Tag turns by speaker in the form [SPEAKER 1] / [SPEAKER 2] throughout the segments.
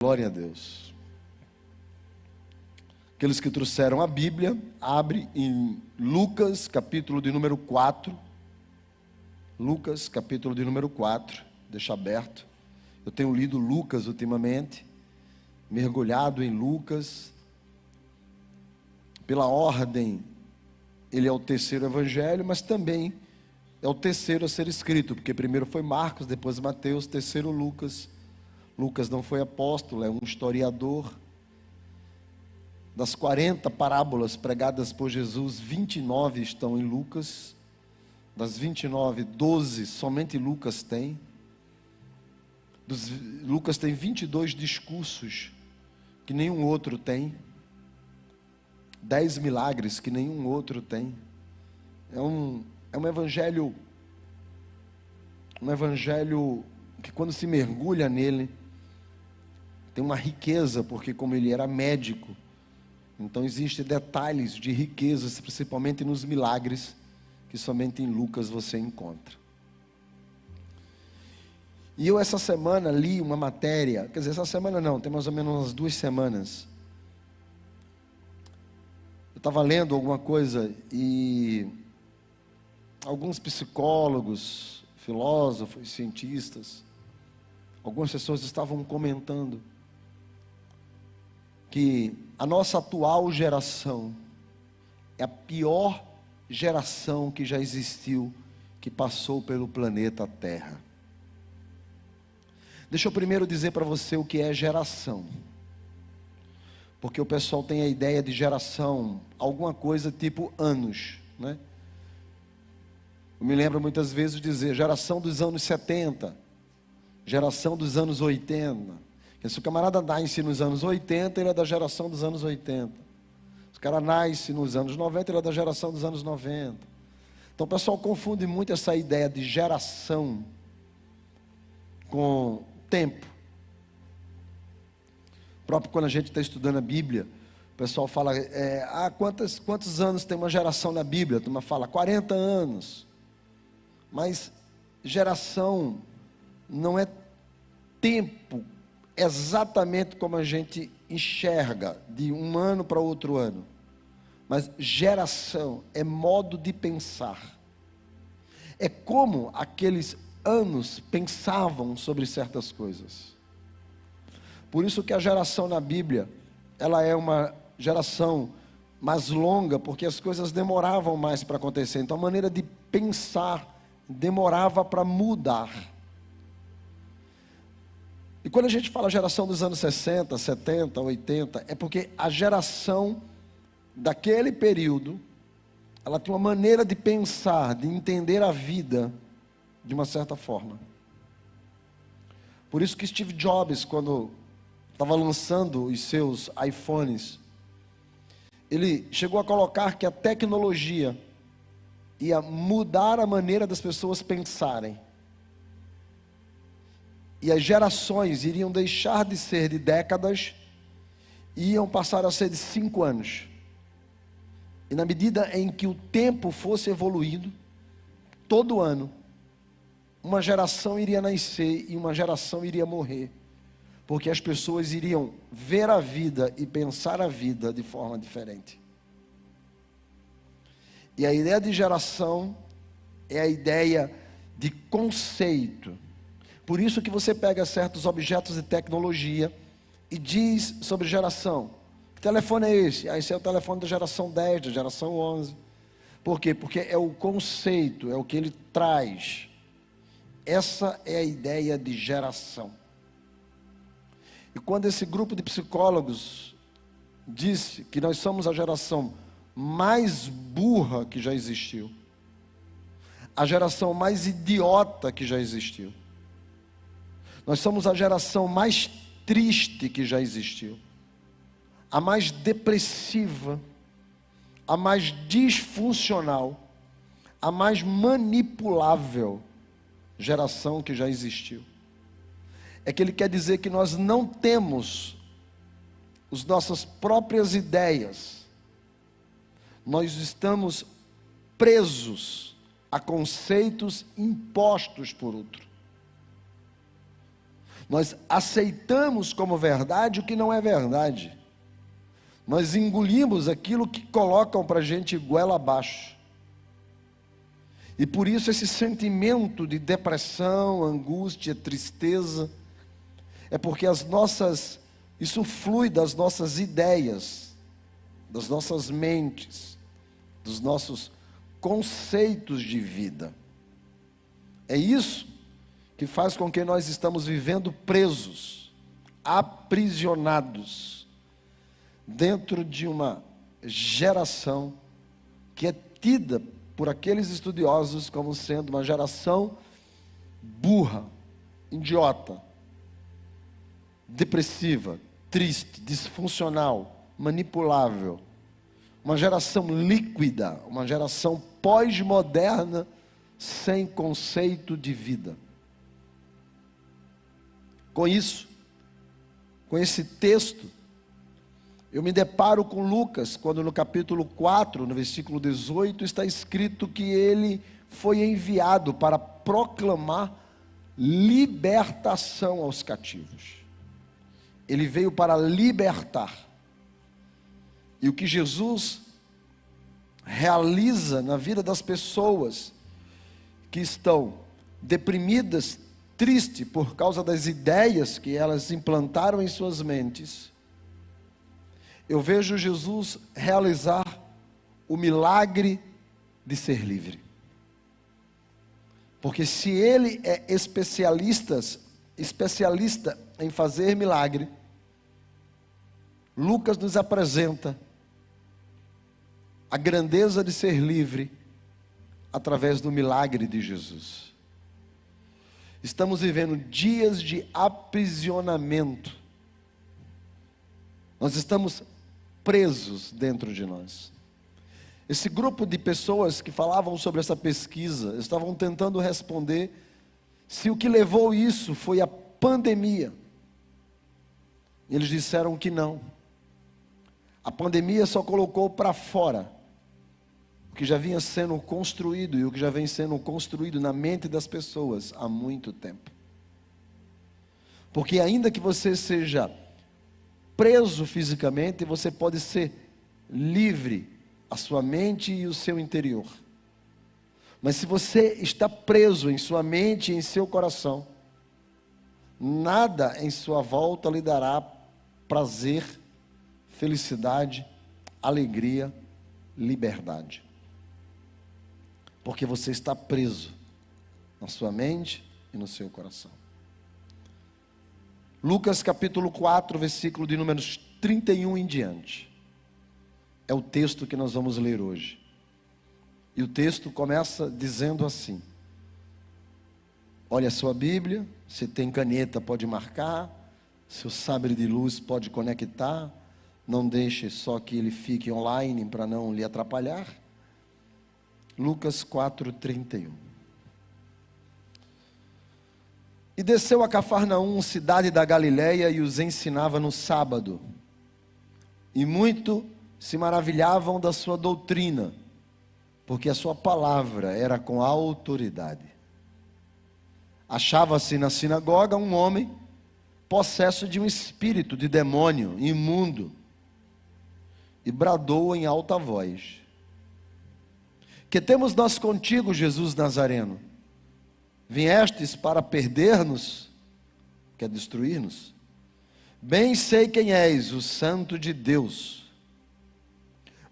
[SPEAKER 1] Glória a Deus. Aqueles que trouxeram a Bíblia, abre em Lucas, capítulo de número 4. Lucas, capítulo de número 4. Deixa aberto. Eu tenho lido Lucas ultimamente, mergulhado em Lucas. Pela ordem, ele é o terceiro evangelho, mas também é o terceiro a ser escrito, porque primeiro foi Marcos, depois Mateus, terceiro Lucas. Lucas não foi apóstolo, é um historiador. Das 40 parábolas pregadas por Jesus, 29 estão em Lucas. Das 29, 12 somente Lucas tem. Lucas tem 22 discursos que nenhum outro tem. 10 milagres que nenhum outro tem. É um evangelho que quando se mergulha nele, tem uma riqueza, porque como ele era médico, então existem detalhes de riquezas, principalmente nos milagres, que somente em Lucas você encontra. E eu essa semana li uma matéria, quer dizer, essa semana não, tem mais ou menos umas 2 semanas. Eu estava lendo alguma coisa e alguns psicólogos, filósofos, cientistas, algumas pessoas estavam comentando que a nossa atual geração é a pior geração que já existiu, que passou pelo planeta Terra. Deixa eu primeiro dizer para você o que é geração, porque o pessoal tem a ideia de geração, alguma coisa tipo anos, né? Eu me lembro muitas vezes de dizer geração dos anos 70, geração dos anos 80. Se o camarada nasce nos anos 80, ele é da geração dos anos 80. Se o cara nasce nos anos 90, ele é da geração dos anos 90. Então o pessoal confunde muito essa ideia de geração com tempo. Próprio quando a gente está estudando a Bíblia, o pessoal fala, quantos anos tem uma geração na Bíblia? A turma fala 40 anos. Mas geração não é tempo exatamente como a gente enxerga de um ano para outro ano, mas geração é modo de pensar, é como aqueles anos pensavam sobre certas coisas. Por isso que a geração na Bíblia, ela é uma geração mais longa, porque as coisas demoravam mais para acontecer, então a maneira de pensar demorava para mudar. E quando a gente fala geração dos anos 60, 70, 80, é porque a geração daquele período, ela tinha uma maneira de pensar, de entender a vida de uma certa forma. Por isso que Steve Jobs, quando estava lançando os seus iPhones, ele chegou a colocar que a tecnologia ia mudar a maneira das pessoas pensarem. E as gerações iriam deixar de ser de décadas e iam passar a ser de 5 anos. E na medida em que o tempo fosse evoluindo, todo ano, uma geração iria nascer e uma geração iria morrer. Porque as pessoas iriam ver a vida e pensar a vida de forma diferente. E a ideia de geração é a ideia de conceito. Por isso que você pega certos objetos de tecnologia e diz sobre geração. Que telefone é esse? Esse é o telefone da geração 10, da geração 11. Por quê? Porque é o conceito, é o que ele traz. Essa é a ideia de geração. E quando esse grupo de psicólogos disse que nós somos a geração mais burra que já existiu, a geração mais idiota que já existiu, nós somos a geração mais triste que já existiu, a mais depressiva, a mais disfuncional, a mais manipulável geração que já existiu. É que ele quer dizer que nós não temos as nossas próprias ideias, nós estamos presos a conceitos impostos por outro. Nós aceitamos como verdade o que não é verdade. Nós engolimos aquilo que colocam para a gente goela abaixo. E por isso esse sentimento de depressão, angústia, tristeza, é porque isso flui das nossas ideias, das nossas mentes, dos nossos conceitos de vida. É isso que faz com que nós estamos vivendo presos, aprisionados, dentro de uma geração que é tida por aqueles estudiosos como sendo uma geração burra, idiota, depressiva, triste, disfuncional, manipulável, uma geração líquida, uma geração pós-moderna, sem conceito de vida. Com isso, com esse texto, eu me deparo com Lucas, quando no capítulo 4, no versículo 18, está escrito que ele foi enviado para proclamar libertação aos cativos. Ele veio para libertar. E o que Jesus realiza na vida das pessoas que estão deprimidas, tristes por causa das ideias que elas implantaram em suas mentes, eu vejo Jesus realizar o milagre de ser livre. Porque se ele é especialista em fazer milagre, Lucas nos apresenta a grandeza de ser livre através do milagre de Jesus. Estamos vivendo dias de aprisionamento. Nós estamos presos dentro de nós. Esse grupo de pessoas que falavam sobre essa pesquisa estavam tentando responder se o que levou isso foi a pandemia. Eles disseram que não. A pandemia só colocou para fora o que já vinha sendo construído e o que já vem sendo construído na mente das pessoas há muito tempo. Porque ainda que você seja preso fisicamente, você pode ser livre, a sua mente e o seu interior. Mas se você está preso em sua mente e em seu coração, nada em sua volta lhe dará prazer, felicidade, alegria, liberdade. Porque você está preso na sua mente e no seu coração. Lucas capítulo 4, versículo de números 31 em diante. É o texto que nós vamos ler hoje. E o texto começa dizendo assim. Olha a sua Bíblia, se tem caneta pode marcar, seu sabre de luz pode conectar, não deixe só que ele fique online para não lhe atrapalhar. Lucas 4, 31. E desceu a Cafarnaum, cidade da Galileia, e os ensinava no sábado. E muito se maravilhavam da sua doutrina, porque a sua palavra era com autoridade. Achava-se na sinagoga um homem possesso de um espírito de demônio imundo, e bradou em alta voz: que temos nós contigo, Jesus Nazareno? Viestes para perder-nos, quer destruir-nos? Bem sei quem és, o Santo de Deus.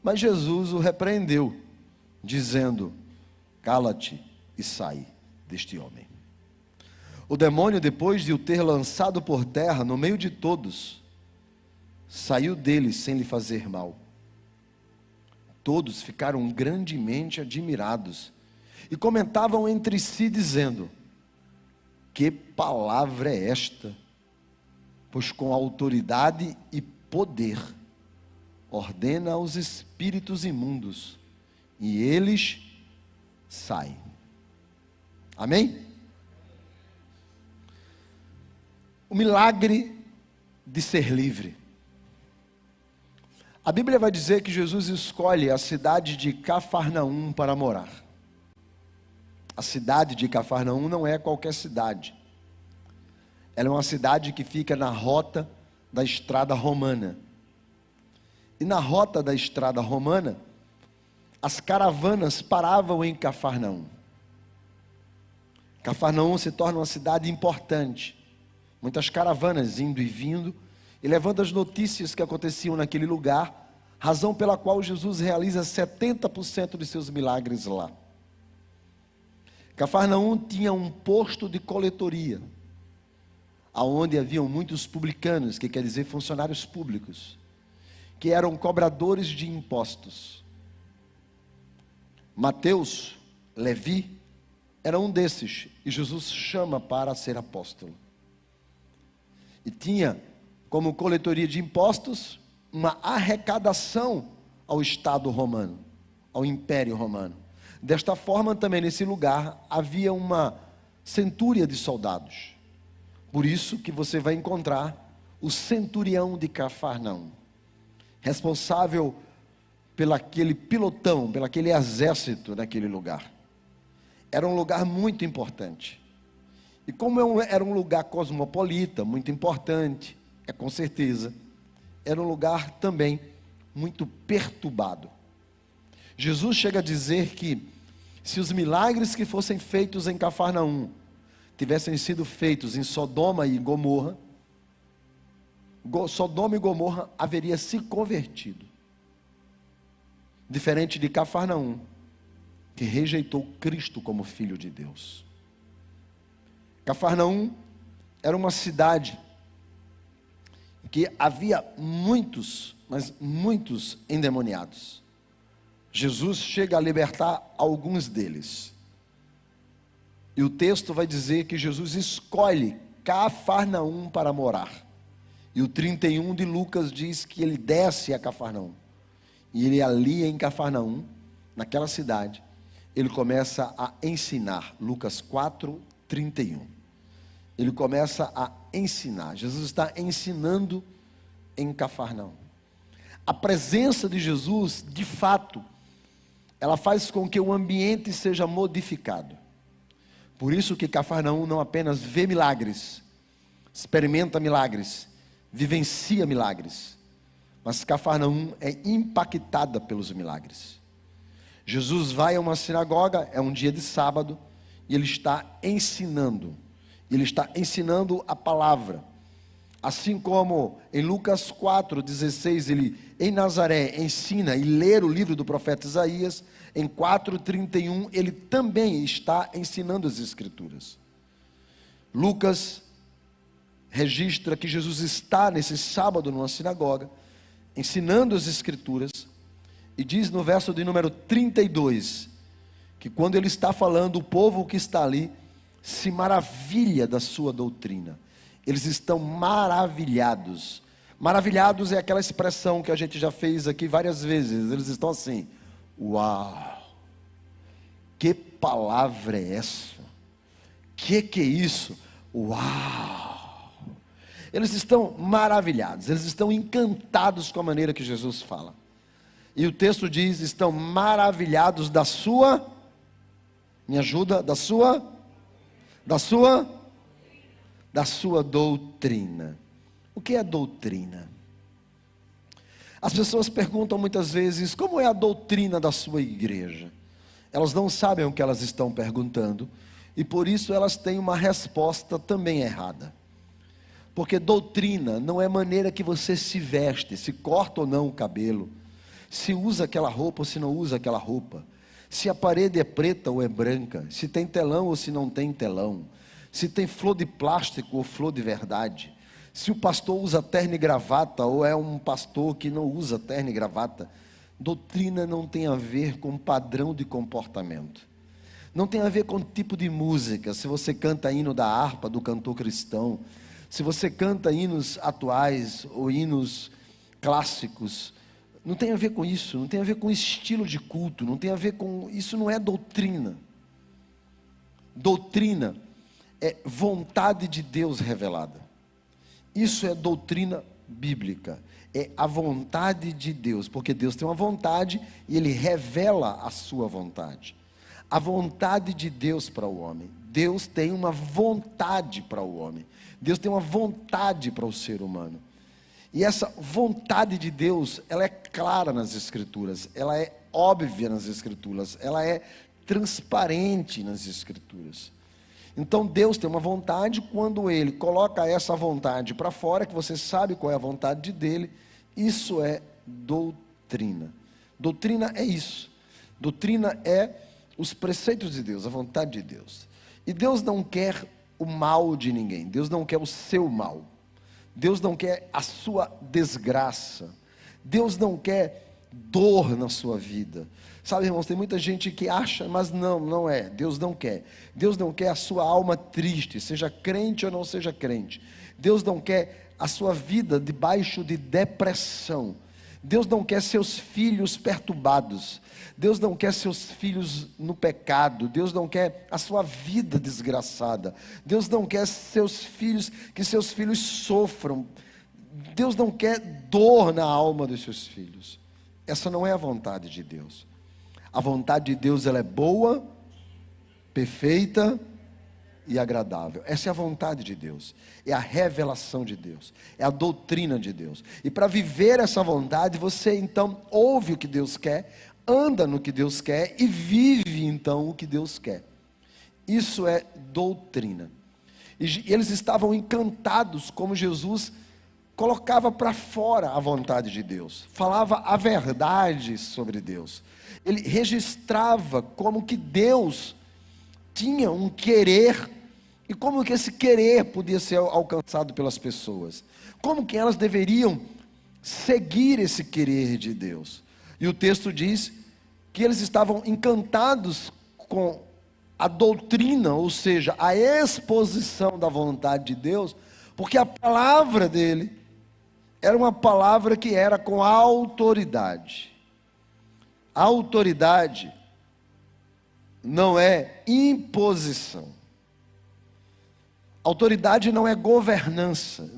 [SPEAKER 1] Mas Jesus o repreendeu, dizendo: cala-te e sai deste homem. O demônio, depois de o ter lançado por terra no meio de todos, saiu dele sem lhe fazer mal. Todos ficaram grandemente admirados e comentavam entre si, dizendo: que palavra é esta? Pois com autoridade e poder ordena aos espíritos imundos, e eles saem. Amém? O milagre de ser livre. A Bíblia vai dizer que Jesus escolhe a cidade de Cafarnaum para morar. A cidade de Cafarnaum não é qualquer cidade. Ela é uma cidade que fica na rota da estrada romana. E na rota da estrada romana, as caravanas paravam em Cafarnaum. Cafarnaum se torna uma cidade importante. Muitas caravanas indo e vindo, e levando as notícias que aconteciam naquele lugar, razão pela qual Jesus realiza 70% de seus milagres lá. Cafarnaum tinha um posto de coletoria, aonde haviam muitos publicanos, que quer dizer funcionários públicos, que eram cobradores de impostos. Mateus, Levi, era um desses, e Jesus chama para ser apóstolo. E tinha como coletoria de impostos uma arrecadação ao Estado romano, ao Império Romano. Desta forma, também nesse lugar havia uma centúria de soldados. Por isso que você vai encontrar o centurião de Cafarnaum, responsável pelaquele pilotão, pelaquele exército naquele lugar. Era um lugar muito importante. E como era um lugar cosmopolita, muito importante, com certeza, era um lugar também muito perturbado. Jesus chega a dizer que se os milagres que fossem feitos em Cafarnaum tivessem sido feitos em Sodoma e Gomorra, Sodoma e Gomorra haveria se convertido. Diferente de Cafarnaum, que rejeitou Cristo como Filho de Deus. Cafarnaum era uma cidade que havia muitos, mas muitos endemoniados. Jesus chega a libertar alguns deles. E o texto vai dizer que Jesus escolhe Cafarnaum para morar. E o 31 de Lucas diz que ele desce a Cafarnaum. E ele ali em Cafarnaum, naquela cidade, ele começa a ensinar. Lucas 4, 31. Ele começa a ensinar. Jesus está ensinando em Cafarnaum. A presença de Jesus, de fato, ela faz com que o ambiente seja modificado. Por isso que Cafarnaum não apenas vê milagres, experimenta milagres, vivencia milagres, mas Cafarnaum é impactada pelos milagres. Jesus vai a uma sinagoga, é um dia de sábado, e ele está ensinando. Ele está ensinando a palavra. Assim como em Lucas 4,16, ele em Nazaré ensina e lê o livro do profeta Isaías, em 4,31 ele também está ensinando as Escrituras. Lucas registra que Jesus está nesse sábado numa sinagoga, ensinando as Escrituras, e diz no verso de número 32, que quando ele está falando, o povo que está ali se maravilha da sua doutrina. Eles estão maravilhados. Maravilhados é aquela expressão que a gente já fez aqui várias vezes. Eles estão assim: uau, que palavra é essa? Que é isso? Uau! Eles estão maravilhados, eles estão encantados com a maneira que Jesus fala. E o texto diz: estão maravilhados da sua, me ajuda, da sua doutrina. O que é doutrina? As pessoas perguntam muitas vezes: como é a doutrina da sua igreja? Elas não sabem o que elas estão perguntando, e por isso elas têm uma resposta também errada. Porque doutrina não é maneira que você se veste, se corta ou não o cabelo, se usa aquela roupa ou se não usa aquela roupa, se a parede é preta ou é branca, se tem telão ou se não tem telão, se tem flor de plástico ou flor de verdade, se o pastor usa terno e gravata ou é um pastor que não usa terno e gravata. Doutrina não tem a ver com padrão de comportamento, não tem a ver com tipo de música. Se você canta hino da harpa do cantor cristão, se você canta hinos atuais ou hinos clássicos, não tem a ver com isso, não tem a ver com estilo de culto, não tem a ver com isso. Não é doutrina. Doutrina é vontade de Deus revelada. Isso é doutrina bíblica, é a vontade de Deus, porque Deus tem uma vontade e Ele revela a sua vontade. A vontade de Deus para o homem. Deus tem uma vontade para o homem. Deus tem uma vontade para o ser humano. E essa vontade de Deus, ela é clara nas Escrituras, ela é óbvia nas Escrituras, ela é transparente nas Escrituras. Então Deus tem uma vontade, quando Ele coloca essa vontade para fora, que você sabe qual é a vontade dEle, isso é doutrina. Doutrina é isso. Doutrina é os preceitos de Deus, a vontade de Deus. E Deus não quer o mal de ninguém, Deus não quer o seu mal. Deus não quer a sua desgraça. Deus não quer dor na sua vida. Sabe, irmãos, tem muita gente que acha, mas não é. Deus não quer. Deus não quer a sua alma triste, seja crente ou não seja crente. Deus não quer a sua vida debaixo de depressão. Deus não quer seus filhos perturbados. Deus não quer seus filhos no pecado. Deus não quer a sua vida desgraçada. Deus não quer que seus filhos sofram. Deus não quer dor na alma dos seus filhos. Essa não é a vontade de Deus. A vontade de Deus, ela é boa, perfeita e agradável. Essa é a vontade de Deus, é a revelação de Deus, é a doutrina de Deus. E para viver essa vontade, você então ouve o que Deus quer, anda no que Deus quer e vive então o que Deus quer. Isso é doutrina. E eles estavam encantados como Jesus colocava para fora a vontade de Deus, falava a verdade sobre Deus. Ele registrava como que Deus tinha um querer, e como que esse querer podia ser alcançado pelas pessoas, como que elas deveriam seguir esse querer de Deus. E o texto diz que eles estavam encantados com a doutrina, ou seja, a exposição da vontade de Deus, porque a palavra dele era uma palavra que era com autoridade. A autoridade não é imposição. Autoridade não é governança,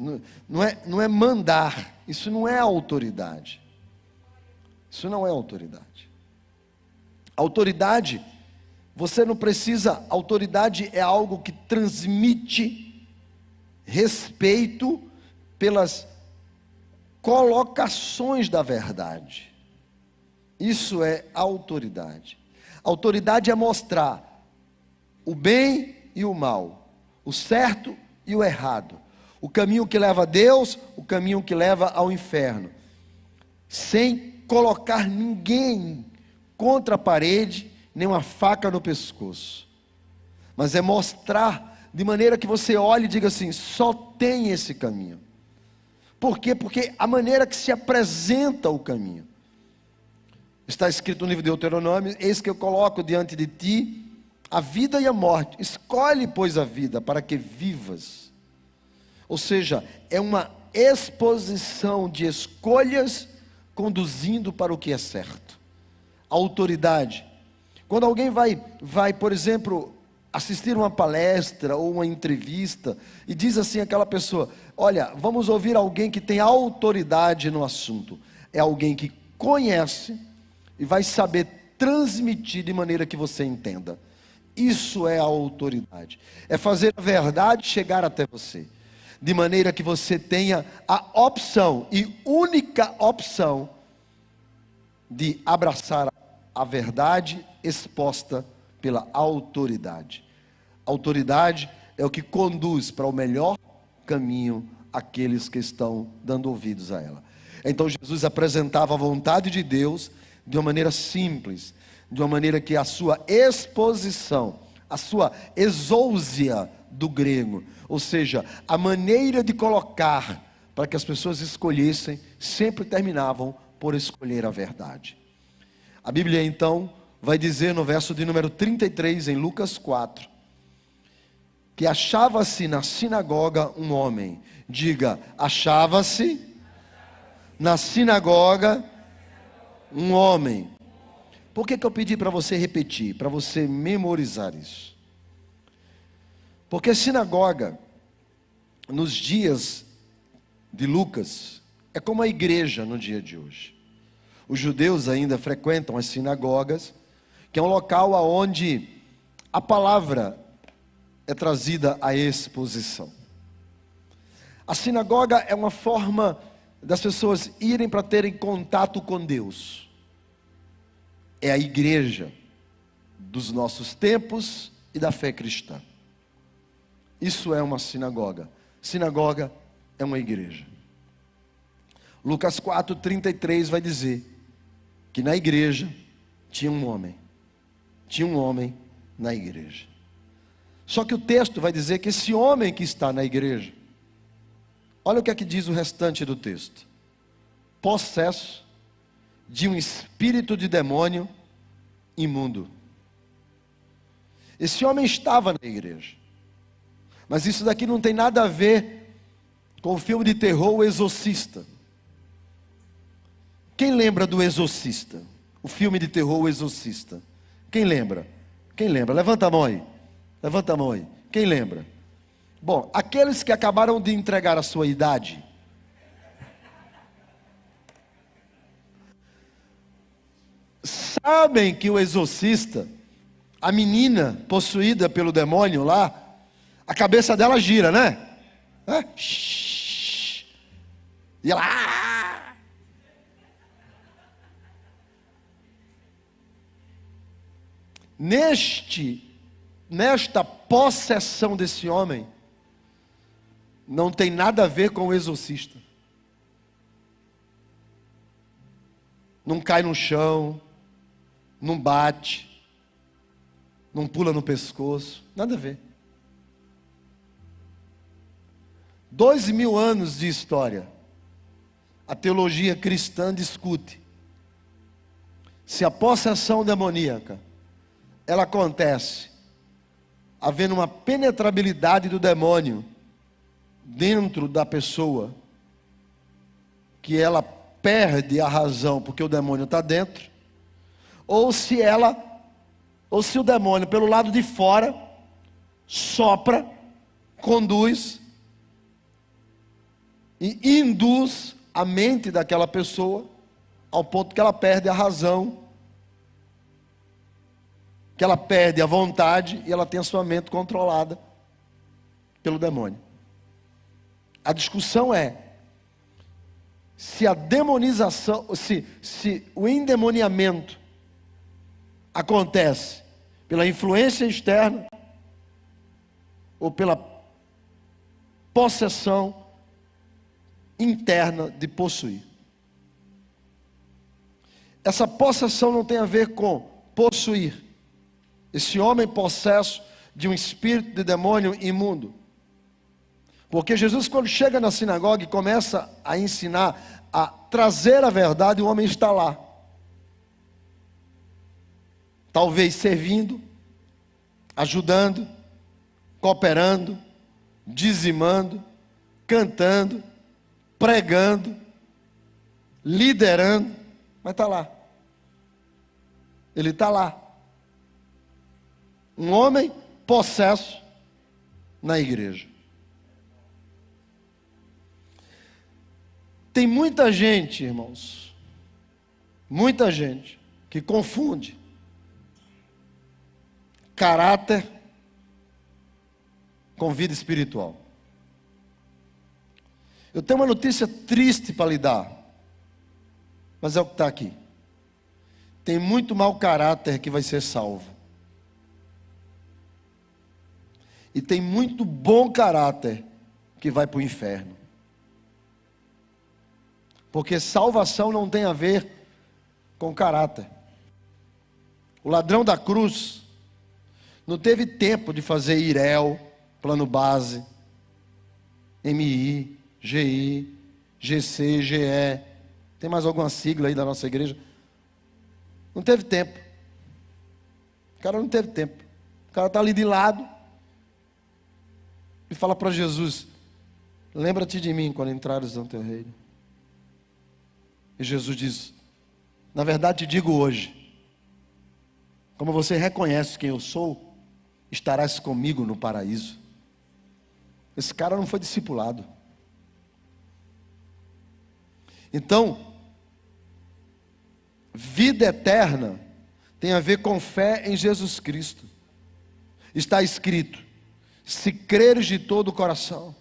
[SPEAKER 1] não é mandar. Isso não é autoridade. Isso não é autoridade. Autoridade, você não precisa. Autoridade é algo que transmite respeito pelas colocações da verdade. Isso é autoridade. Autoridade é mostrar o bem e o mal, o certo e o errado, o caminho que leva a Deus, o caminho que leva ao inferno, sem colocar ninguém contra a parede, nem uma faca no pescoço, mas é mostrar de maneira que você olhe e diga assim: só tem esse caminho. Por quê? Porque a maneira que se apresenta o caminho, está escrito no livro de Deuteronômio: eis que eu coloco diante de ti a vida e a morte, escolhe pois a vida para que vivas. Ou seja, é uma exposição de escolhas conduzindo para o que é certo. A autoridade, quando alguém vai, por exemplo, assistir uma palestra ou uma entrevista, e diz assim aquela pessoa: olha, vamos ouvir alguém que tem autoridade no assunto. É alguém que conhece e vai saber transmitir de maneira que você entenda. Isso é a autoridade. É fazer a verdade chegar até você, de maneira que você tenha a opção, e única opção, de abraçar a verdade exposta pela autoridade. Autoridade é o que conduz para o melhor caminho aqueles que estão dando ouvidos a ela. Então Jesus apresentava a vontade de Deus de uma maneira simples, de uma maneira que a sua exposição, a sua exousia do grego, ou seja, a maneira de colocar para que as pessoas escolhessem, sempre terminavam por escolher a verdade. A Bíblia então vai dizer no verso de número 33 em Lucas 4, que achava-se na sinagoga um homem. Diga: achava-se na sinagoga um homem. Por que eu pedi para você repetir? Para você memorizar isso. Porque sinagoga, nos dias de Lucas, é como a igreja no dia de hoje. Os judeus ainda frequentam as sinagogas, que é um local onde a palavra é trazida à exposição. A sinagoga é uma forma das pessoas irem para terem contato com Deus. É a igreja dos nossos tempos e da fé cristã. Isso é uma sinagoga. Sinagoga é uma igreja. Lucas 4:33 vai dizer que na igreja tinha um homem. Tinha um homem na igreja. Só que o texto vai dizer que esse homem que está na igreja, olha o que é que diz o restante do texto: possesso de um espírito de demônio imundo. Esse homem estava na igreja. Mas isso daqui não tem nada a ver com o filme de terror O Exorcista. Quem lembra do Exorcista? O filme de terror O Exorcista. Quem lembra? Quem lembra? Levanta a mão aí. Levanta a mão aí. Quem lembra? Bom, aqueles que acabaram de entregar a sua idade, sabem que o exorcista, a menina possuída pelo demônio lá, a cabeça dela gira, né? E ela... Nesta possessão desse homem, não tem nada a ver com o exorcista. Não cai no chão, não bate, não pula no pescoço, nada a ver. 2000 anos de história, a teologia cristã discute se a possessão demoníaca, ela acontece havendo uma penetrabilidade do demônio dentro da pessoa, que ela perde a razão porque o demônio está dentro, ou se o demônio pelo lado de fora sopra, conduz e induz a mente daquela pessoa ao ponto que ela perde a razão, que ela perde a vontade e ela tem a sua mente controlada pelo demônio. A discussão é se a demonização, se o endemoniamento acontece pela influência externa ou pela possessão interna de possuir. Essa possessão não tem a ver com possuir. Esse homem possesso de um espírito de demônio imundo. Porque Jesus, quando chega na sinagoga e começa a ensinar, a trazer a verdade, o homem está lá. Talvez servindo, ajudando, cooperando, dizimando, cantando, pregando, liderando, mas está lá. Ele está lá. Um homem possesso na igreja. Tem muita gente, irmãos, muita gente que confunde caráter com vida espiritual. Eu tenho uma notícia triste para lhe dar, mas é o que está aqui. Tem muito mau caráter que vai ser salvo. E tem muito bom caráter que vai para o inferno. Porque salvação não tem a ver com caráter. O ladrão da cruz não teve tempo de fazer IREL, plano base, MI, GI, GC, GE. Tem mais alguma sigla aí da nossa igreja? Não teve tempo. O cara não teve tempo. O cara está ali de lado e fala para Jesus: lembra-te de mim quando entrares no teu reino. E Jesus diz: na verdade te digo hoje, como você reconhece quem eu sou, estarás comigo no paraíso. Esse cara não foi discipulado. Então, vida eterna tem a ver com fé em Jesus Cristo. Está escrito: se creres de todo o coração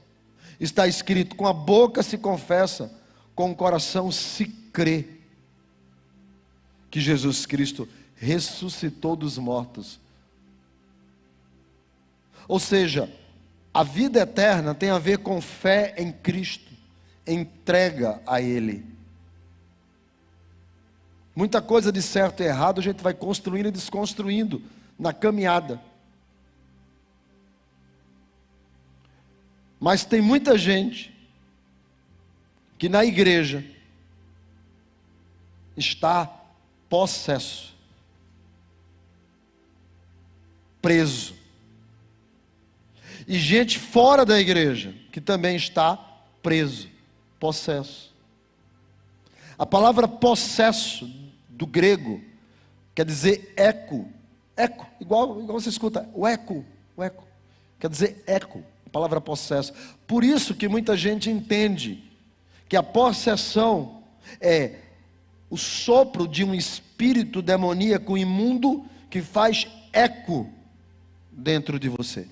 [SPEAKER 1] está escrito: com a boca se confessa, com o coração se crê que Jesus Cristo ressuscitou dos mortos. Ou seja, a vida eterna tem a ver com fé em Cristo, entrega a Ele. Muita coisa de certo e errado a gente vai construindo e desconstruindo na caminhada. Mas tem muita gente que na igreja está possesso, preso. E gente fora da igreja que também está preso, possesso. A palavra possesso do grego quer dizer eco. Eco, igual você escuta, o eco. Quer dizer eco, a palavra possesso. Por isso que muita gente entende que a possessão é o sopro de um espírito demoníaco imundo que faz eco dentro de você.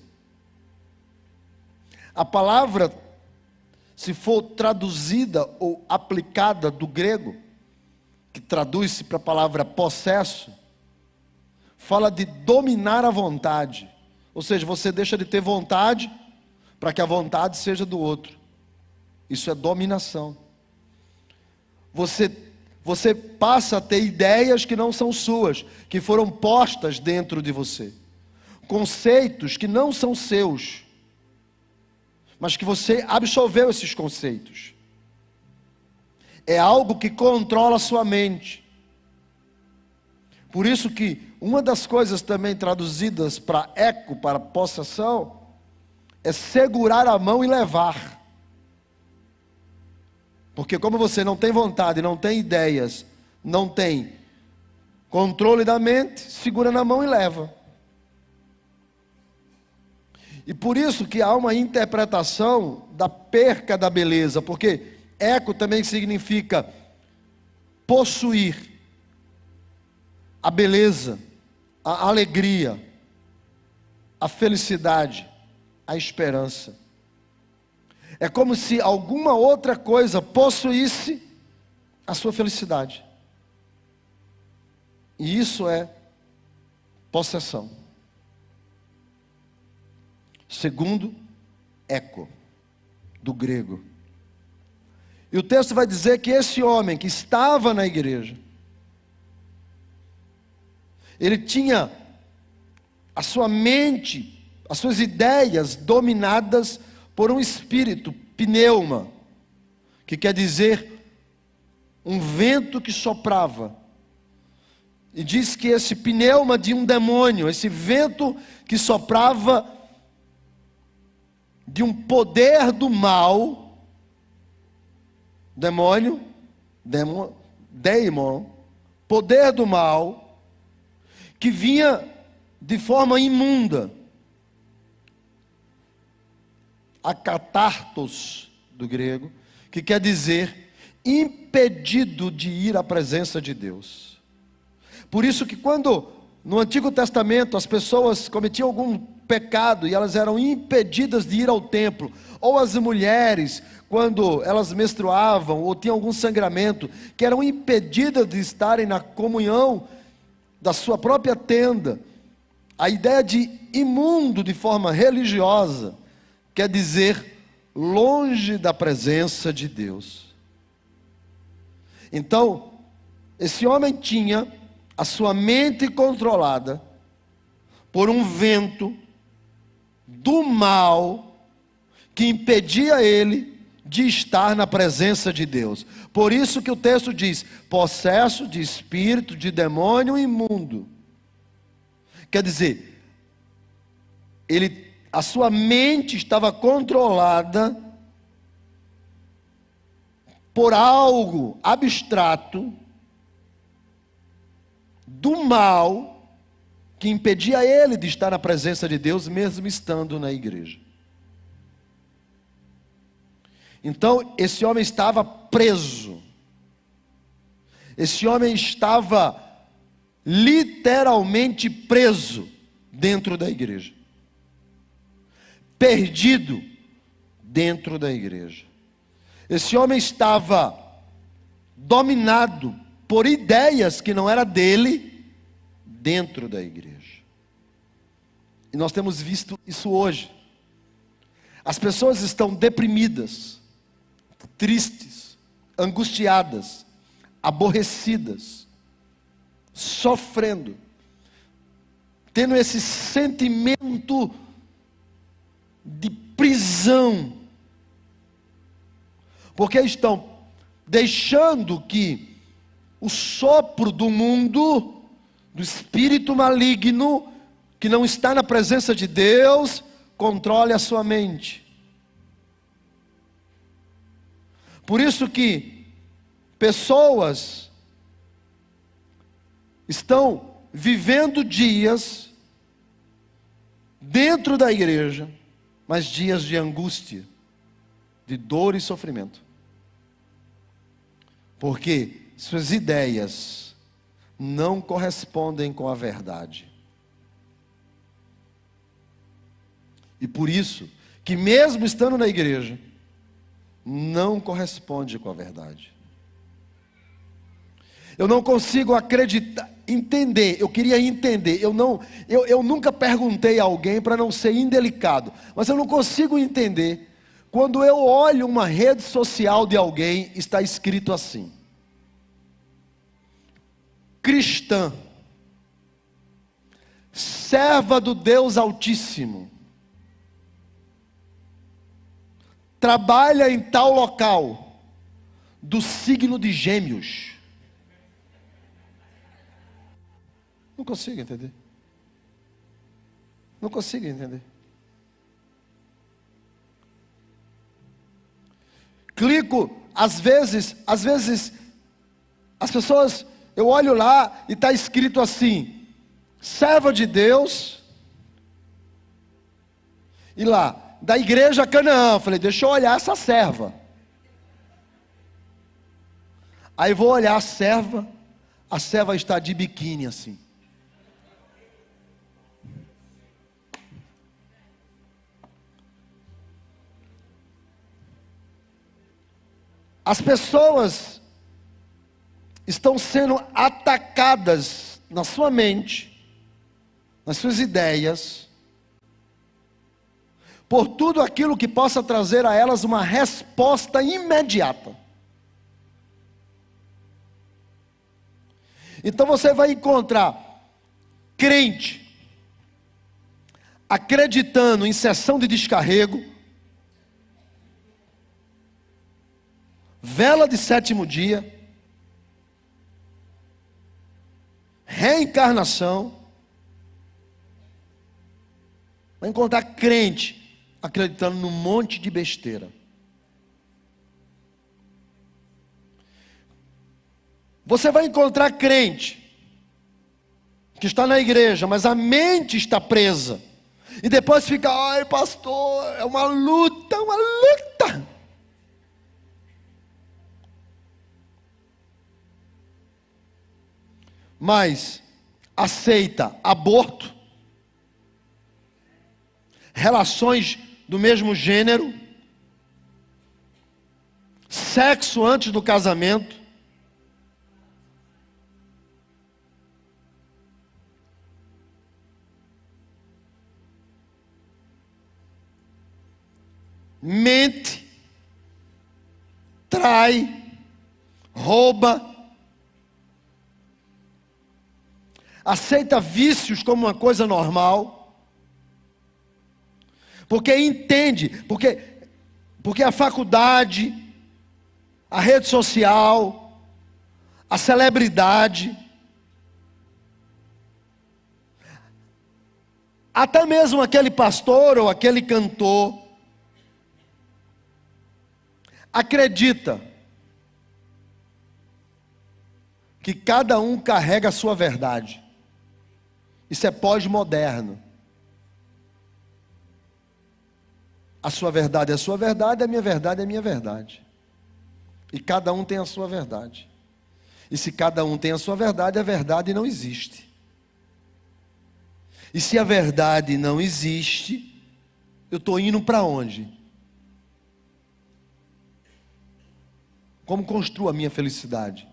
[SPEAKER 1] A palavra, se for traduzida ou aplicada do grego, que traduz-se para a palavra possesso, fala de dominar a vontade. Ou seja, você deixa de ter vontade para que a vontade seja do outro. Isso é dominação. Você passa a ter ideias que não são suas, que foram postas dentro de você. Conceitos que não são seus, mas que você absorveu esses conceitos. É algo que controla a sua mente. Por isso que uma das coisas também traduzidas para eco, para possessão, é segurar a mão e levar. Porque como você não tem vontade, não tem ideias, não tem controle da mente, segura na mão e leva. E por isso que há uma interpretação da perca da beleza, porque eco também significa possuir a beleza, a alegria, a felicidade, a esperança. É como se alguma outra coisa possuísse a sua felicidade. E isso é possessão. Segundo, eco, do grego. E o texto vai dizer que esse homem que estava na igreja, ele tinha a sua mente, as suas ideias dominadas por um espírito, pneuma, que quer dizer um vento que soprava. E diz que esse pneuma de um demônio, esse vento que soprava de um poder do mal, demônio, daemon, poder do mal, que vinha de forma imunda. Akatartos, do grego, que quer dizer impedido de ir à presença de Deus. Por isso que quando no Antigo Testamento as pessoas cometiam algum pecado e elas eram impedidas de ir ao templo, ou as mulheres, quando elas menstruavam ou tinham algum sangramento, que eram impedidas de estarem na comunhão da sua própria tenda. A ideia de imundo de forma religiosa quer dizer longe da presença de Deus. Então, esse homem tinha a sua mente controlada por um vento do mal que impedia ele de estar na presença de Deus. Por isso que o texto diz: possesso de espírito, de demônio imundo. Quer dizer, a sua mente estava controlada por algo abstrato do mal que impedia ele de estar na presença de Deus, mesmo estando na igreja. Então, esse homem estava preso. Esse homem estava literalmente preso dentro da igreja. Perdido, dentro da igreja. Esse homem estava dominado por ideias que não era dele dentro da igreja. E nós temos visto isso hoje. As pessoas estão deprimidas, tristes, angustiadas, aborrecidas, sofrendo, tendo esse sentimento de prisão, porque estão deixando que o sopro do mundo, do espírito maligno, que não está na presença de Deus, controle a sua mente. Por isso que pessoas estão vivendo dias dentro da igreja, mas dias de angústia, de dor e sofrimento. Porque suas ideias não correspondem com a verdade. E por isso, que mesmo estando na igreja, não corresponde com a verdade. Eu não consigo acreditar, entender, eu queria entender, eu nunca perguntei a alguém para não ser indelicado, mas eu não consigo entender, quando eu olho uma rede social de alguém, está escrito assim: cristã, serva do Deus Altíssimo, trabalha em tal local, do signo de Gêmeos. Não consigo entender. Não consigo entender. Clico, às vezes, as pessoas, eu olho lá e está escrito assim: serva de Deus, e lá, da igreja Canaã. Eu falei, deixa eu olhar essa serva. Aí vou olhar a serva está de biquíni assim. As pessoas estão sendo atacadas na sua mente, nas suas ideias, por tudo aquilo que possa trazer a elas uma resposta imediata. Então você vai encontrar crente acreditando em sessão de descarrego, vela de sétimo dia, reencarnação. Vai encontrar crente acreditando num monte de besteira. Você vai encontrar crente que está na igreja, mas a mente está presa, e depois fica, ai pastor, é uma luta. Mas aceita aborto, relações do mesmo gênero, sexo antes do casamento, mente, trai, rouba, aceita vícios como uma coisa normal, porque entende, porque a faculdade, a rede social, a celebridade, até mesmo aquele pastor ou aquele cantor, acredita que cada um carrega a sua verdade. Isso é pós-moderno. A sua verdade é a sua verdade, a minha verdade é a minha verdade. E cada um tem a sua verdade. E se cada um tem a sua verdade, a verdade não existe. E se a verdade não existe, eu estou indo para onde? Como construo a minha felicidade?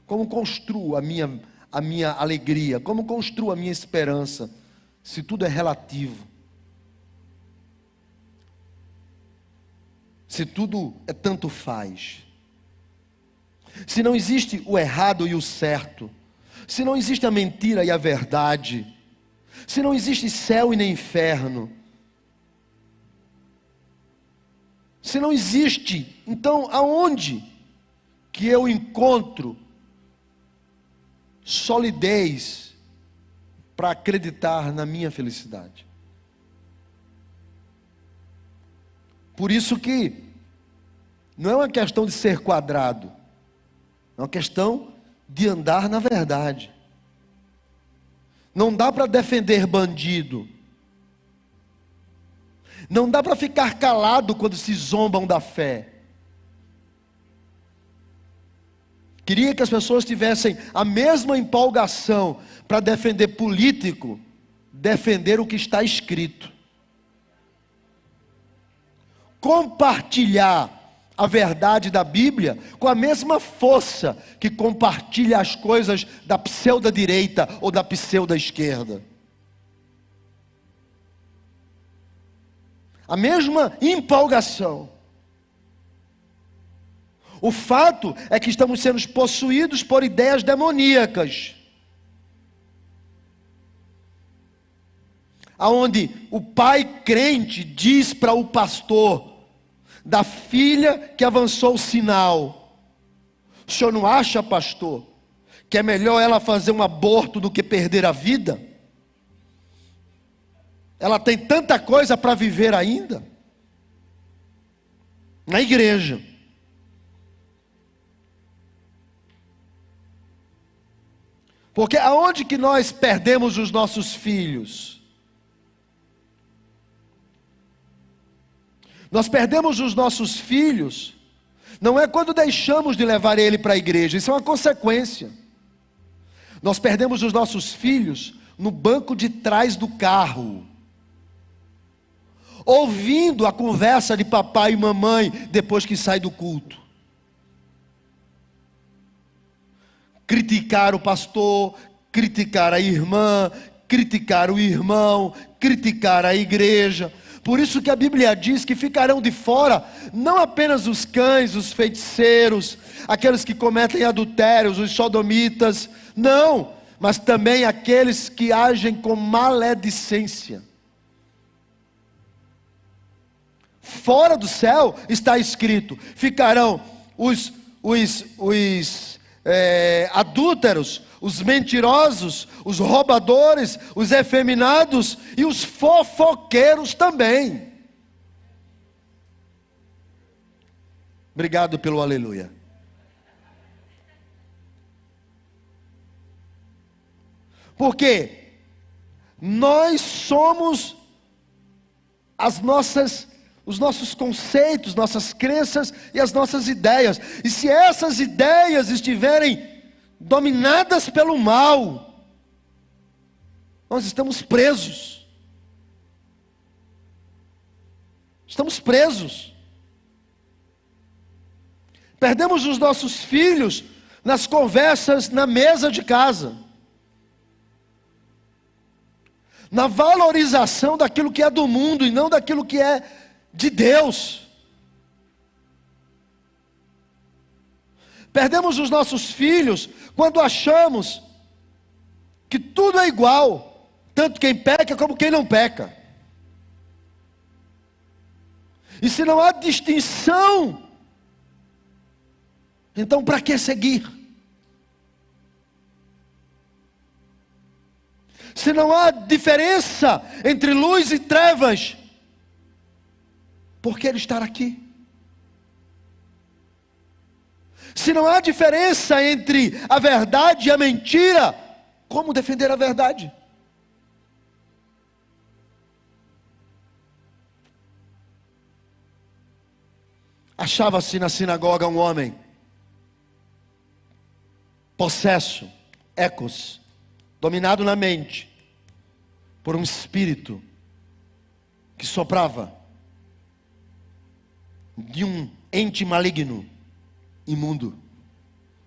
[SPEAKER 1] Como construo a minha alegria? Como construo a minha esperança? Se tudo é relativo. Se tudo é tanto faz. Se não existe o errado e o certo. Se não existe a mentira e a verdade. Se não existe céu e nem inferno. Se não existe, então aonde que eu encontro solidez para acreditar na minha felicidade? Por isso que não é uma questão de ser quadrado, é uma questão de andar na verdade. Não dá para defender bandido. Não dá para ficar calado quando se zombam da fé. Queria que as pessoas tivessem a mesma empolgação para defender político, defender o que está escrito. Compartilhar a verdade da Bíblia com a mesma força que compartilha as coisas da pseudo-direita ou da pseudo-esquerda. A mesma empolgação. O fato é que estamos sendo possuídos por ideias demoníacas. Aonde o pai crente diz para o pastor da filha que avançou o sinal: o senhor não acha, pastor, que é melhor ela fazer um aborto do que perder a vida? Ela tem tanta coisa para viver ainda. Na igreja. Porque aonde que nós perdemos os nossos filhos? Nós perdemos os nossos filhos, não é quando deixamos de levar ele para a igreja, isso é uma consequência. Nós perdemos os nossos filhos no banco de trás do carro, ouvindo a conversa de papai e mamãe depois que sai do culto. Criticar o pastor, criticar a irmã, criticar o irmão, criticar a igreja. Por isso que a Bíblia diz que ficarão de fora não apenas os cães, os feiticeiros, aqueles que cometem adultérios, os sodomitas, não, mas também aqueles que agem com maledicência. Fora do céu está escrito: ficarão os adúlteros, os mentirosos, os roubadores, os efeminados e os fofoqueiros também. Obrigado pelo aleluia. Porque nós somos os nossos conceitos, nossas crenças e as nossas ideias. E se essas ideias estiverem dominadas pelo mal, nós estamos presos. Estamos presos. Perdemos os nossos filhos nas conversas na mesa de casa, na valorização daquilo que é do mundo e não daquilo que é de Deus. Perdemos os nossos filhos quando achamos que tudo é igual, tanto quem peca como quem não peca. E se não há distinção, então para que seguir? Se não há diferença entre luz e trevas, por que ele estar aqui? Se não há diferença entre a verdade e a mentira, como defender a verdade? Achava-se na sinagoga um homem possesso, ecos, dominado na mente por um espírito que soprava de um ente maligno imundo,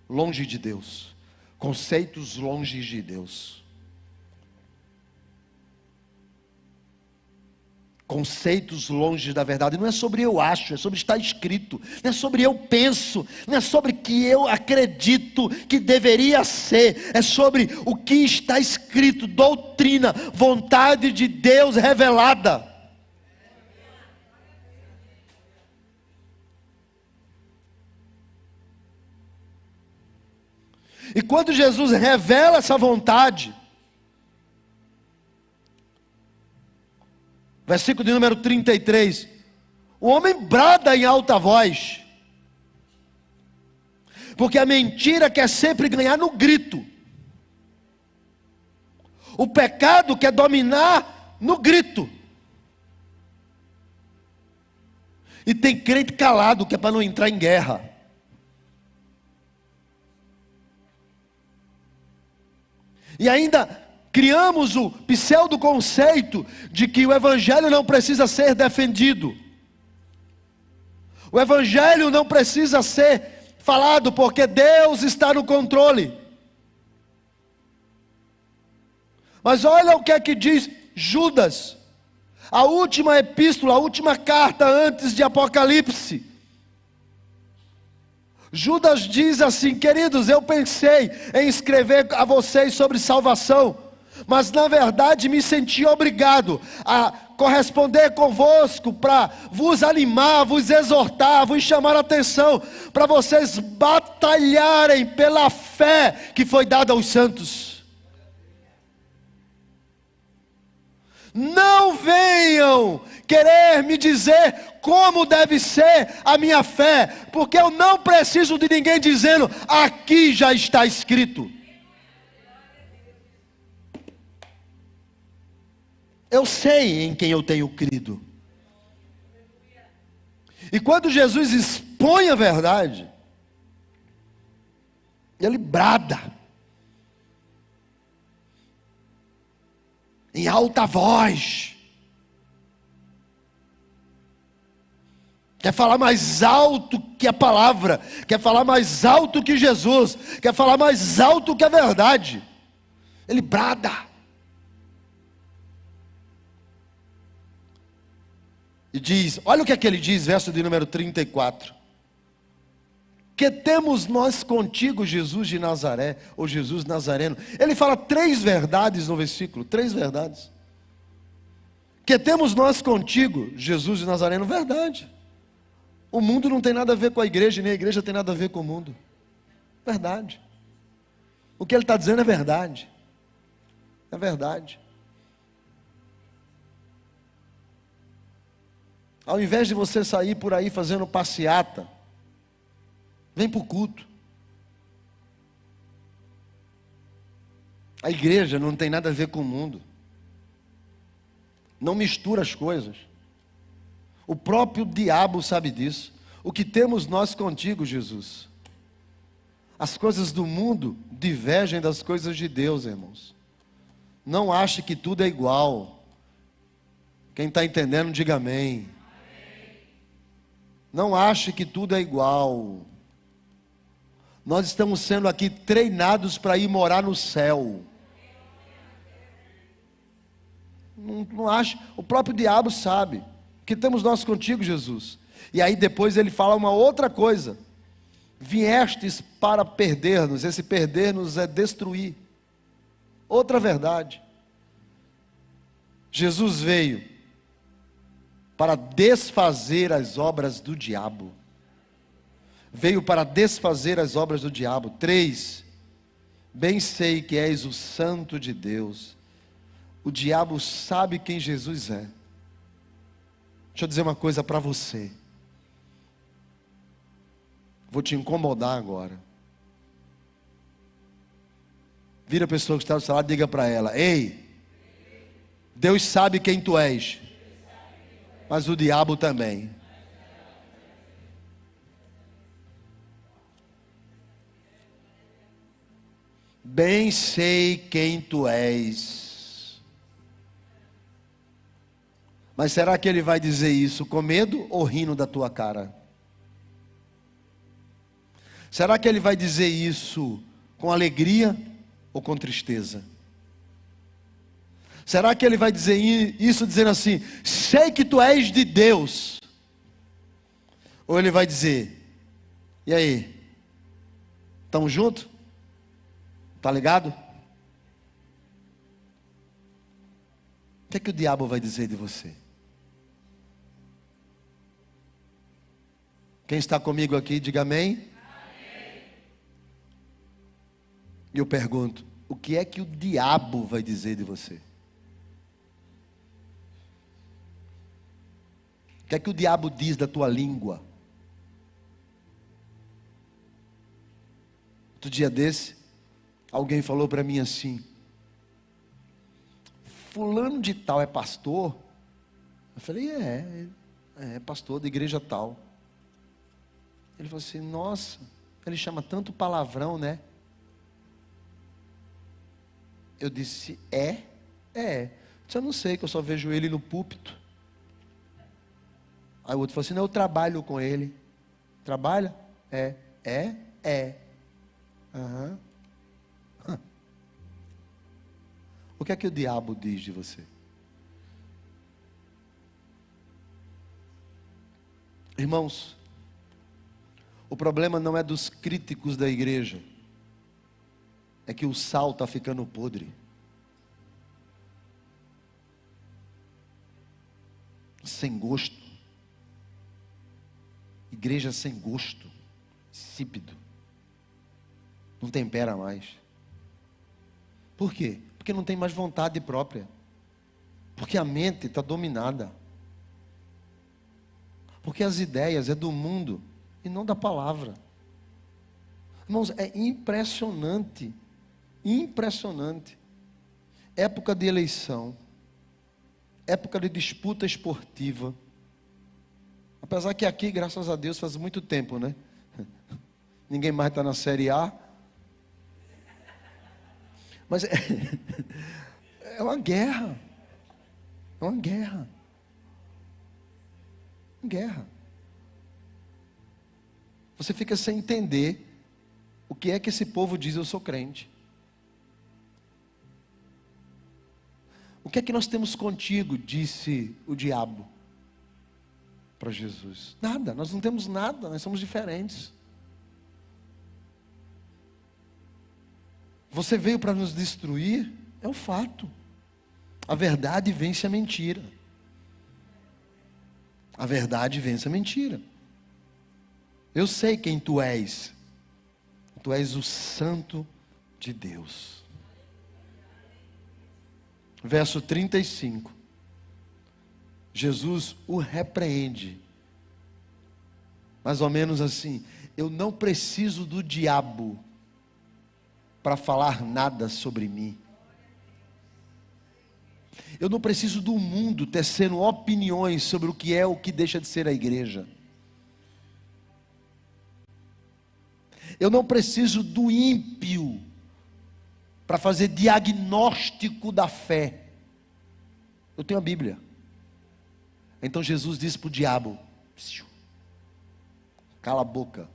[SPEAKER 1] longe de Deus, conceitos longe de Deus, conceitos longe da verdade. Não é sobre eu acho, é sobre estar escrito. Não é sobre eu penso, não é sobre que eu acredito que deveria ser. É sobre o que está escrito, doutrina, vontade de Deus revelada. E quando Jesus revela essa vontade, versículo de número 33, o homem brada em alta voz, porque a mentira quer sempre ganhar no grito, o pecado quer dominar no grito, e tem crente calado que é para não entrar em guerra. E ainda criamos o pseudo conceito de que o evangelho não precisa ser defendido. O evangelho não precisa ser falado porque Deus está no controle. Mas olha o que é que diz Judas, a última epístola, a última carta antes de Apocalipse. Judas diz assim: queridos, eu pensei em escrever a vocês sobre salvação, mas na verdade me senti obrigado a corresponder convosco para vos animar, vos exortar, vos chamar a atenção, para vocês batalharem pela fé que foi dada aos santos. Não venham querer me dizer como deve ser a minha fé, porque eu não preciso de ninguém dizendo, aqui já está escrito. Eu sei em quem eu tenho crido. E quando Jesus expõe a verdade, ele brada em alta voz. Quer falar mais alto que a palavra, quer falar mais alto que Jesus, quer falar mais alto que a verdade. Ele brada. E diz, olha o que é que ele diz, verso de número 34. Que temos nós contigo, Jesus de Nazaré, ou Jesus Nazareno. Ele fala 3 verdades no versículo, 3 verdades. Que temos nós contigo, Jesus de Nazareno, verdade. O mundo não tem nada a ver com a igreja, nem a igreja tem nada a ver com o mundo. Verdade. O que ele está dizendo é verdade. É verdade. Ao invés de você sair por aí fazendo passeata, vem para o culto. A igreja não tem nada a ver com o mundo. Não mistura as coisas. O próprio diabo sabe disso. O que temos nós contigo, Jesus? As coisas do mundo divergem das coisas de Deus, irmãos. Não ache que tudo é igual. Quem está entendendo, diga amém. Não ache que tudo é igual. Nós estamos sendo aqui treinados para ir morar no céu. Não ache, o próprio diabo sabe. Que temos nós contigo, Jesus. E aí depois ele fala uma outra coisa. Viestes para perder-nos. Esse perder-nos é destruir. Outra verdade. Jesus veio para desfazer as obras do diabo. Veio para desfazer as obras do diabo. 3. Bem sei que és o Santo de Deus. O diabo sabe quem Jesus é. Deixa eu dizer uma coisa para você. Vou te incomodar agora. Vira a pessoa que está do seu lado e diga para ela: ei, Deus sabe quem tu és, mas o diabo também. Bem sei quem tu és. Mas será que ele vai dizer isso com medo ou rindo da tua cara? Será que ele vai dizer isso com alegria ou com tristeza? Será que ele vai dizer isso dizendo assim: sei que tu és de Deus? Ou ele vai dizer: e aí? Estamos juntos? Tá ligado? O que é que o diabo vai dizer de você? Quem está comigo aqui, diga amém. Amém. E eu pergunto: o que é que o diabo vai dizer de você? O que é que o diabo diz da tua língua? Outro dia desse, alguém falou para mim assim: fulano de tal é pastor? Eu falei: é pastor da igreja tal. Ele falou assim: nossa, ele chama tanto palavrão, né? Eu disse: é. Eu não sei, que eu só vejo ele no púlpito. Aí o outro falou assim: não, eu trabalho com ele. Trabalha? É. Aham. O que é que o diabo diz de você? Irmãos, o problema não é dos críticos da igreja, é que o sal está ficando podre. Sem gosto. Igreja sem gosto, insípido, não tempera mais. Por quê? Porque não tem mais vontade própria, porque a mente está dominada, porque as ideias é do mundo e não da palavra. Irmãos, é impressionante, época de eleição, época de disputa esportiva. Apesar que aqui, graças a Deus, faz muito tempo, né? Ninguém mais está na Série A. Mas é uma guerra. É uma guerra. Guerra. Você fica sem entender o que é que esse povo diz: eu sou crente. O que é que nós temos contigo? Disse o diabo para Jesus. Nada, nós não temos nada, nós somos diferentes. Você veio para nos destruir, é o fato. A verdade vence a mentira. A verdade vence a mentira. Eu sei quem tu és. Tu és o Santo de Deus. Verso 35. Jesus o repreende. Mais ou menos assim: eu não preciso do diabo para falar nada sobre mim. Eu não preciso do mundo tecendo opiniões sobre o que é ou o que deixa de ser a igreja. Eu não preciso do ímpio para fazer diagnóstico da fé. Eu tenho a Bíblia. Então Jesus disse para o diabo: cala a boca,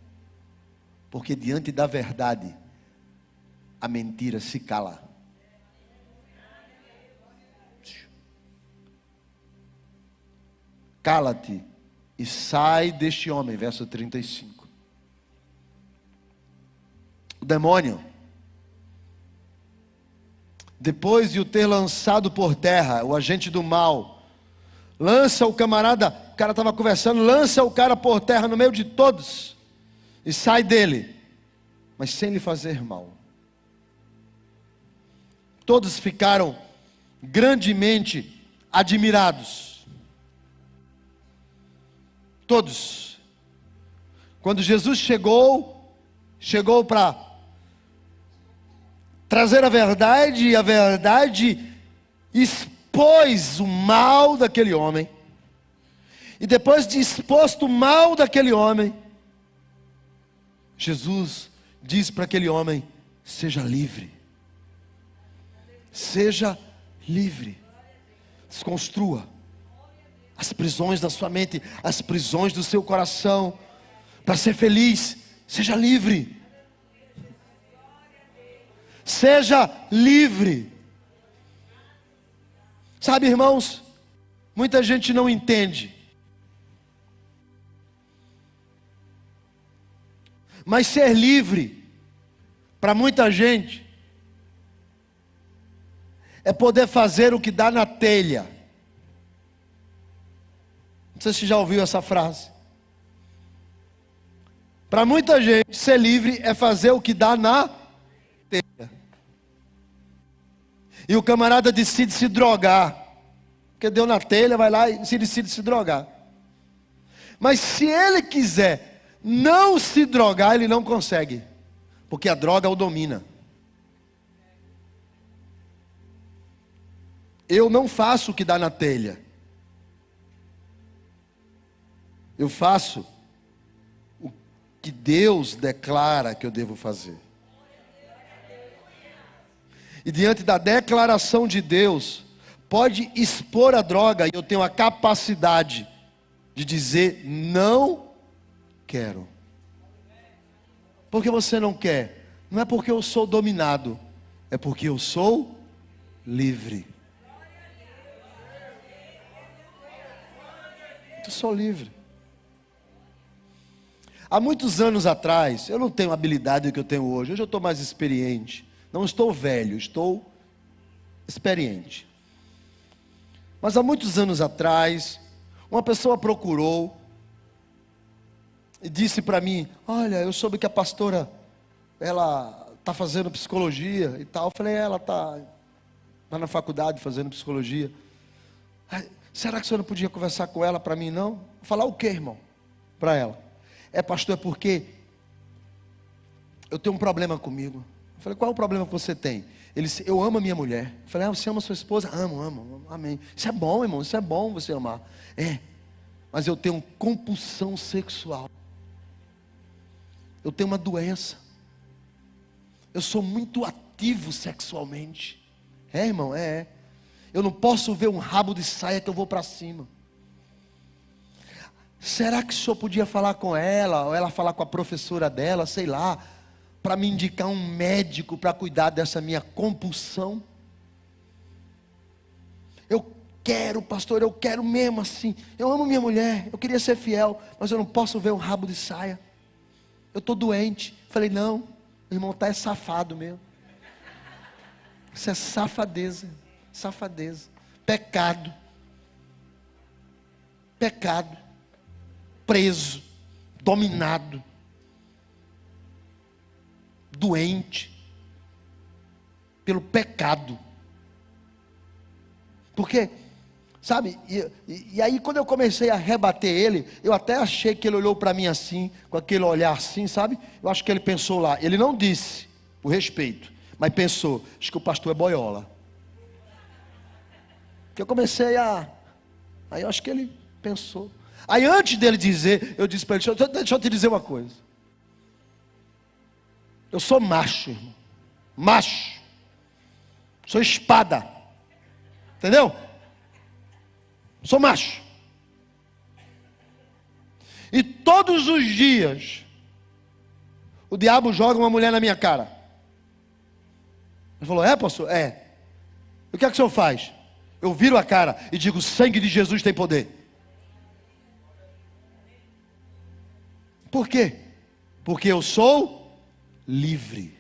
[SPEAKER 1] porque diante da verdade a mentira se cala. Cala-te e sai deste homem. Verso 35. O demônio, depois de o ter lançado por terra, o agente do mal, lança o camarada, o cara estava conversando, lança o cara por terra no meio de todos e sai dele, mas sem lhe fazer mal. Todos ficaram grandemente admirados. Todos. Quando Jesus chegou para trazer a verdade, e a verdade expôs o mal daquele homem. E depois de exposto o mal daquele homem, Jesus diz para aquele homem: seja livre. Seja livre. Desconstrua as prisões da sua mente, as prisões do seu coração, para ser feliz. seja livre. Seja livre. Sabe, irmãos, muita gente não entende. Mas ser livre, para muita gente, é poder fazer o que dá na telha. Não sei se você já ouviu essa frase. Para muita gente, ser livre é fazer o que dá na telha. E o camarada decide se drogar. Porque deu na telha, vai lá e se decide se drogar. Mas se ele quiser não se drogar, ele não consegue. Porque a droga o domina. Eu não faço o que dá na telha. Eu faço o que Deus declara que eu devo fazer. E diante da declaração de Deus, pode expor a droga, e eu tenho a capacidade de dizer: não quero. Por que você não quer? Não é porque eu sou dominado, é porque eu sou livre. Eu sou livre. Há muitos anos atrás, eu não tenho a habilidade que eu tenho hoje. Hoje eu estou mais experiente. Não estou velho, estou experiente. Mas há muitos anos atrás, uma pessoa procurou e disse para mim: olha, eu soube que a pastora, ela está fazendo psicologia e tal. Eu falei: ela está na faculdade fazendo psicologia. Será que o senhor não podia conversar com ela para mim, não? Falar o quê, irmão? Para ela: é, pastor, é porque eu tenho um problema comigo. Eu falei: qual é o problema que você tem? Ele disse: eu amo a minha mulher. Eu falei: você ama a sua esposa? Amo, amém. Isso é bom, irmão, isso é bom você amar. É, mas eu tenho compulsão sexual. Eu tenho uma doença. Eu sou muito ativo sexualmente. É, irmão, é. Eu não posso ver um rabo de saia que eu vou para cima. Será que o senhor podia falar com ela, ou ela falar com a professora dela, sei lá, para me indicar um médico para cuidar dessa minha compulsão? Eu quero, pastor, eu quero mesmo assim. Eu amo minha mulher, eu queria ser fiel, mas eu não posso ver um rabo de saia. Eu estou doente. Falei: não, o irmão está safado mesmo. Isso é safadeza. Safadeza. Pecado. Pecado. Preso. Dominado. Doente. Pelo pecado. Porque, sabe, e aí quando eu comecei a rebater ele, eu até achei que ele olhou para mim assim, com aquele olhar assim, sabe? Eu acho que ele pensou lá, ele não disse, por respeito, mas pensou: acho que o pastor é boiola. Que eu comecei aí eu acho que ele pensou. Aí antes dele dizer, eu disse para ele: deixa eu te dizer uma coisa. Eu sou macho, irmão. Macho. Sou espada. Entendeu? Sou macho. E todos os dias o diabo joga uma mulher na minha cara. Ele falou: é, pastor? É. O que é que o senhor faz? Eu viro a cara e digo: o sangue de Jesus tem poder. Por quê? Porque eu sou livre.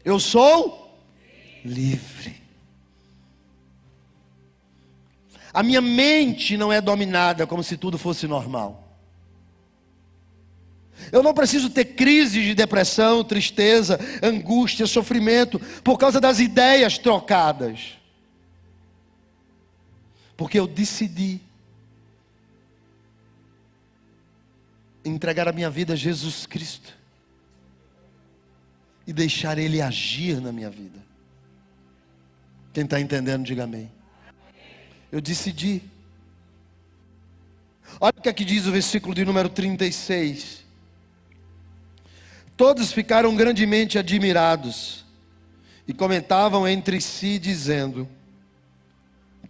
[SPEAKER 1] Eu sou livre. A minha mente não é dominada como se tudo fosse normal. Eu não preciso ter crises de depressão, tristeza, angústia, sofrimento por causa das ideias trocadas. Porque eu decidi entregar a minha vida a Jesus Cristo e deixar Ele agir na minha vida. Quem está entendendo, diga amém. Eu decidi. Olha o que aqui diz o versículo de número 36. Todos ficaram grandemente admirados e comentavam entre si, dizendo: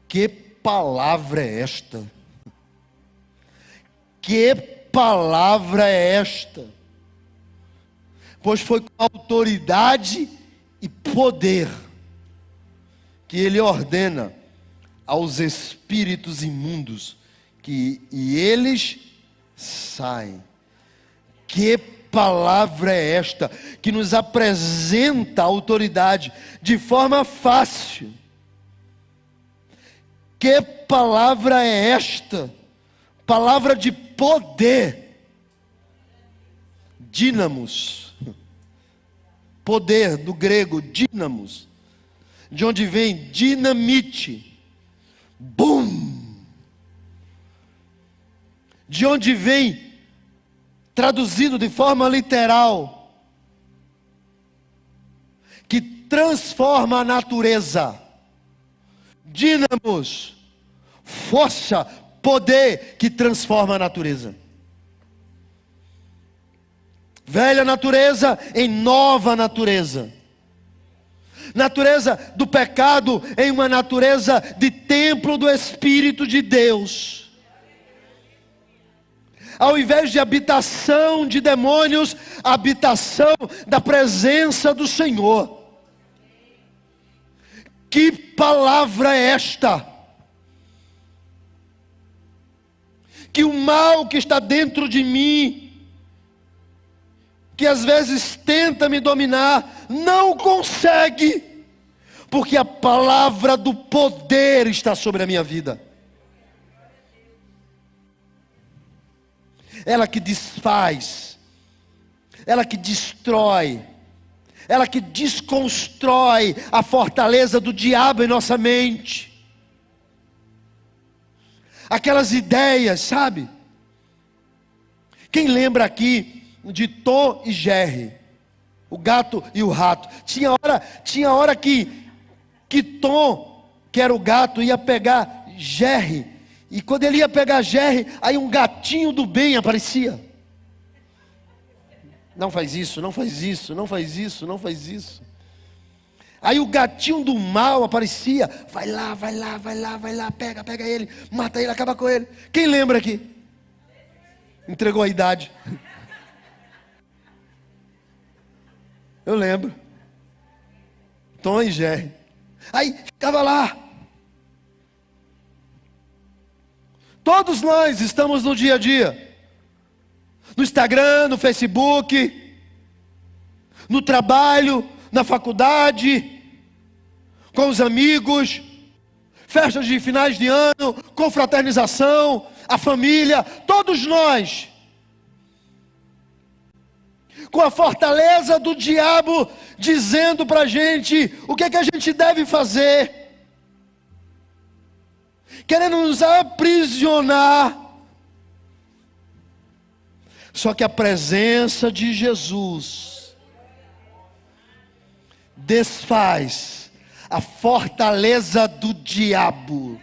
[SPEAKER 1] que palavra é esta? Que palavra é esta? Pois foi com autoridade e poder que ele ordena aos espíritos imundos e eles saem. Que palavra é esta que nos apresenta a autoridade de forma fácil? Que palavra é esta? Palavra de poder. Dínamos. Poder do grego, dínamos. De onde vem dinamite. Bum! De onde vem, traduzido de forma literal, que transforma a natureza. Dínamos, força, poder que transforma a natureza. Velha natureza em nova natureza. Natureza do pecado em uma natureza de templo do Espírito de Deus. Ao invés de habitação de demônios, habitação da presença do Senhor. Que palavra é esta? Que o mal que está dentro de mim, que às vezes tenta me dominar, não consegue, porque a palavra do poder está sobre a minha vida. Ela que desfaz, ela que destrói, ela que desconstrói a fortaleza do diabo em nossa mente. Aquelas ideias, sabe? Quem lembra aqui de Tom e Jerry, o gato e o rato? Tinha hora que Tom, que era o gato, ia pegar Jerry. E quando ele ia pegar Jerry, aí um gatinho do bem aparecia. Não faz isso, não faz isso, não faz isso, não faz isso. Aí o gatinho do mal aparecia. Vai lá, vai lá, vai lá, vai lá, pega ele, mata ele, acaba com ele. Quem lembra aqui? Entregou a idade. Eu lembro. Tom e Jerry. Aí ficava lá. Todos nós estamos no dia a dia. No Instagram, no Facebook, no trabalho, na faculdade, com os amigos, festas de finais de ano, confraternização, a família, todos nós, com a fortaleza do diabo, dizendo para a gente o que é que a gente deve fazer, querendo nos aprisionar. Só que a presença de Jesus desfaz a fortaleza do diabo.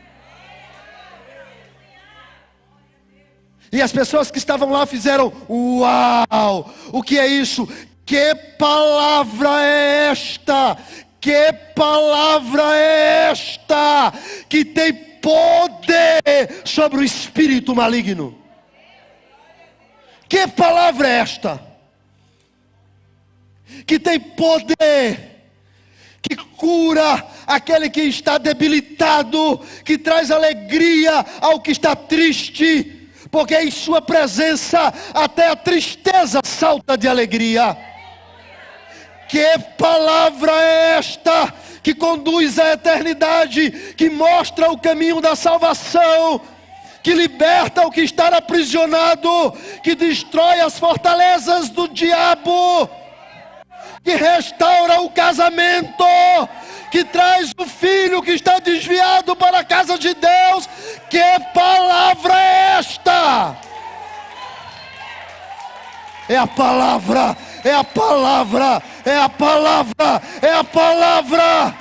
[SPEAKER 1] E as pessoas que estavam lá fizeram: uau, o que é isso? Que palavra é esta? Que palavra é esta? Que tem poder sobre o espírito maligno. Que palavra é esta? Que tem poder, que cura aquele que está debilitado, que traz alegria ao que está triste, porque em sua presença até a tristeza salta de alegria. Que palavra é esta? Que conduz à eternidade, que mostra o caminho da salvação, que liberta o que está aprisionado, que destrói as fortalezas do diabo, que restaura o casamento, que traz o filho que está desviado para a casa de Deus. Que palavra é esta? É a palavra, é a palavra, é a palavra, é a palavra.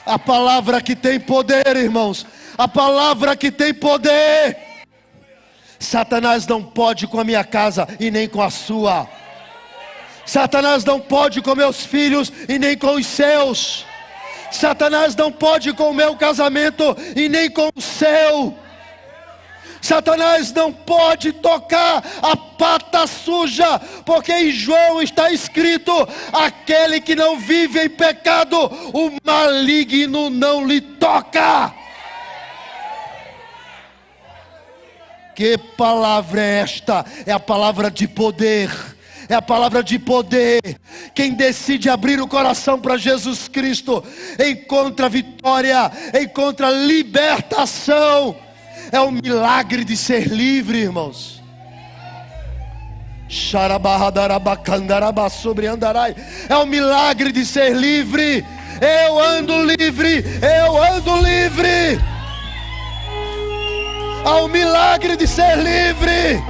[SPEAKER 1] A palavra que tem poder, irmãos. A palavra que tem poder. Satanás não pode com a minha casa e nem com a sua. Satanás não pode com meus filhos e nem com os seus. Satanás não pode com o meu casamento e nem com o seu. Satanás não pode tocar a pata suja, porque em João está escrito: aquele que não vive em pecado, o maligno não lhe toca. Que palavra é esta? É a palavra de poder. É a palavra de poder. Quem decide abrir o coração para Jesus Cristo encontra vitória, encontra libertação. É o milagre de ser livre, irmãos. É o milagre de ser livre. Eu ando livre, eu ando livre. Há um milagre de ser livre.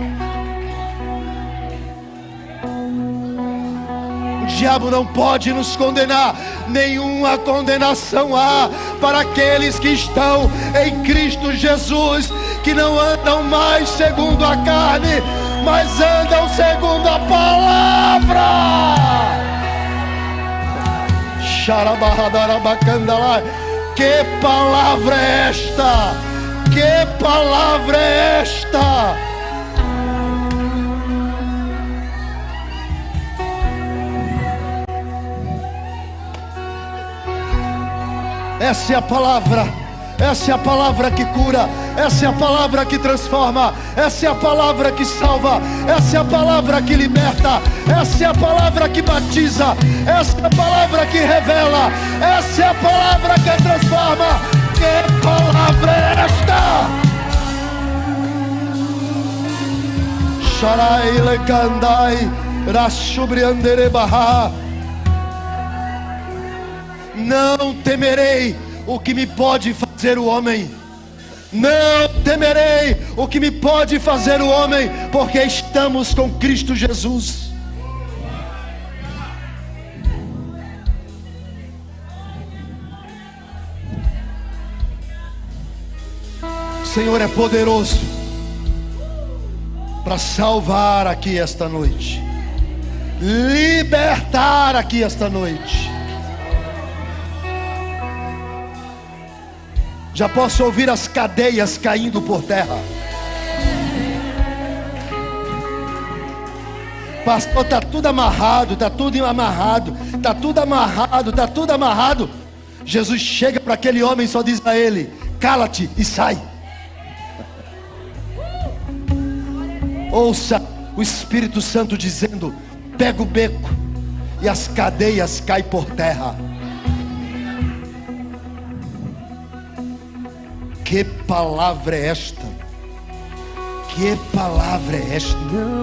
[SPEAKER 1] O diabo não pode nos condenar. Nenhuma condenação há para aqueles que estão em Cristo Jesus, que não andam mais segundo a carne, mas andam segundo a palavra. Que palavra é esta? Que palavra é esta? Essa é a palavra. Essa é a palavra que cura. Essa é a palavra que transforma. Essa é a palavra que salva. Essa é a palavra que liberta. Essa é a palavra que batiza. Essa é a palavra que revela. Essa é a palavra que transforma. Que palavra é esta? Sharai lekandai rashubrianderebaha. Não temerei o que me pode fazer o homem. Não temerei o que me pode fazer o homem, porque estamos com Cristo Jesus. O Senhor é poderoso para salvar aqui esta noite, libertar aqui esta noite. Já posso ouvir as cadeias caindo por terra. Pastor, está tudo amarrado, está tudo amarrado, está tudo amarrado, está tudo amarrado. Jesus chega para aquele homem e só diz a ele: cala-te e sai. Ouça o Espírito Santo dizendo: pega o beco, e as cadeias caem por terra. Que palavra é esta? Que palavra é esta?